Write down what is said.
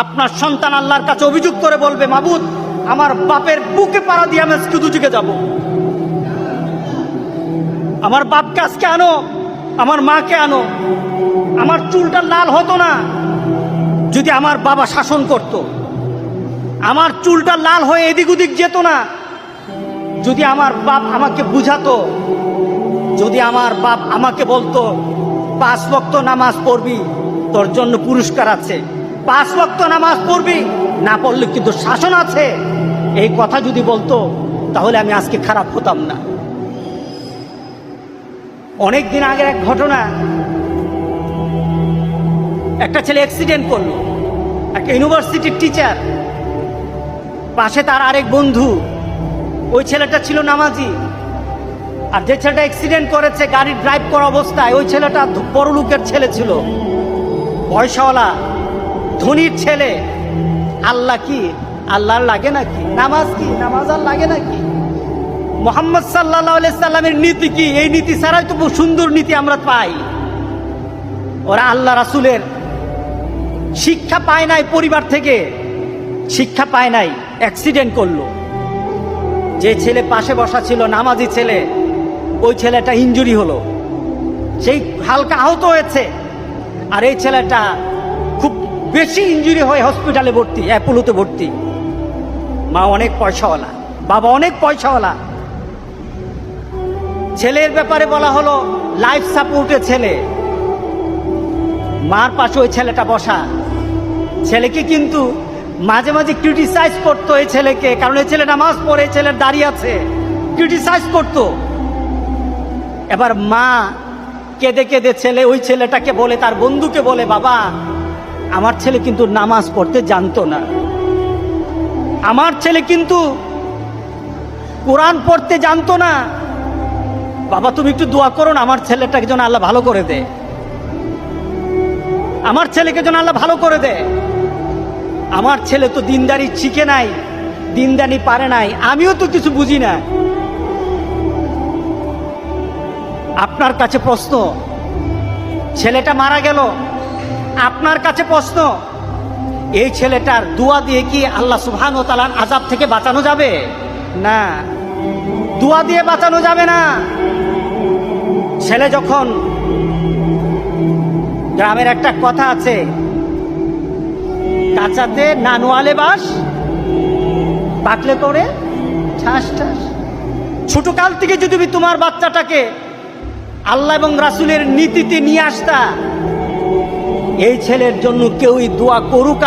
আপনার সন্তান আল্লাহর কাছে অভিযোগ করে বলবে, মাবুদ আমার বাপের বুকে পাড়া দিয়ে আমি আজকে দুদিকে যাব, আমার বাপকে আজকে আনো, আমার মাকে আনো। আমার চুলটা লাল হতো না যদি আমার বাবা শাসন করত, আমার চুলটা লাল হয়ে এদিক ওদিক যেত না যদি আমার বাপ আমাকে বুঝাতো, যদি আমার বাপ আমাকে বলতো 5 ওয়াক্ত নামাজ পড়বি, তোর জন্য পুরস্কার আছে, 5 ওয়াক্ত নামাজ পড়বি, না পড়লে কিন্তু শাসন আছে, এই কথা যদি বলতো তাহলে আমি আজকে খারাপ হতাম না। অনেক দিন আগের এক ঘটনা, একটা ছেলে অ্যাক্সিডেন্ট করলো, একটা ইউনিভার্সিটির টিচার, পাশে তার আরেক বন্ধু, ওই ছেলেটা ছিল নামাজি, আর যে ছেলেটা অ্যাক্সিডেন্ট করেছে গাড়ি ড্রাইভ করা অবস্থায় ওই ছেলেটা বড় লোকের ছেলে ছিল, পয়সাওয়ালা ধনীর ছেলে। আল্লাহ কি আল্লাহর লাগে নাকি? নামাজ কি নামাজ আর লাগে নাকি? মুহাম্মদ সাল্লাল্লাহু আলাইহি সাল্লামের নীতি কি? এই নীতি ছাড়াই তো সুন্দর নীতি আমরা পাই। ওরা আল্লাহ রাসূলের শিক্ষা পায় নাই, পরিবার থেকে শিক্ষা পায় নাই, অ্যাক্সিডেন্ট করলো। যে ছেলে পাশে বসা ছিল নামাজি ছেলে, ওই ছেলেটা ইনজুরি হলো, সেই হালকা আহত হয়েছে, আর এই ছেলেটা খুব বেশি ইনজুরি হয়ে হসপিটালে ভর্তি, অ্যাপোলোতে ভর্তি। মা অনেক পয়সাওয়ালা, বাবা অনেক পয়সাওয়ালা। ছেলের ব্যাপারে বলা হলো লাইফ সাপোর্টের ছেলে, মার পাশে ওই ছেলেটা বসা। ছেলেকে কিন্তু মাঝে মাঝে ক্রিটিসাইজ করতো এই ছেলেকে, কারণ এই ছেলে নামাজ পড়ে, এই ছেলের দাঁড়িয়ে আছে, ক্রিটিসাইজ করতো। এবার মা কেঁদে কেঁদে ওই ছেলেটাকে বলে, তার বন্ধুকে বলে, বাবা আমার ছেলে কিন্তু নামাজ পড়তে জানতো না, আমার ছেলে কিন্তু কোরআন পড়তে জানতো না, বাবা তুমি একটু দোয়া করো না, আমার ছেলেটাকে যেন আল্লাহ ভালো করে দেয়, আমার ছেলেকে যেন আল্লাহ ভালো করে দেয়। আমার ছেলে তো দিনদারি শিখে নাই, দিনদারি পারে নাই, আমিও তো কিছু বুঝি না। আপনার কাছে প্রশ্ন, ছেলেটা মারা গেল, আপনার কাছে প্রশ্ন, এই ছেলেটার দোয়া দিয়ে কি আল্লাহ সুবহানাহু ওয়া তাআলার আযাব থেকে বাঁচানো যাবে? না, দোয়া দিয়ে বাঁচানো যাবে না। ছেলে যখন, গ্রামের একটা কথা আছে, কাঁচাতে নানুয়ালে বাস, পাকলে করে ঠাস ঠাস। ছোট কাল থেকে যদি তুমি তোমার বাচ্চাটাকে আল্লাহ এবং রাসূলের নীতিতে নিয়ে আসতা, এই ছেলের জন্য কেউই দোয়া করুক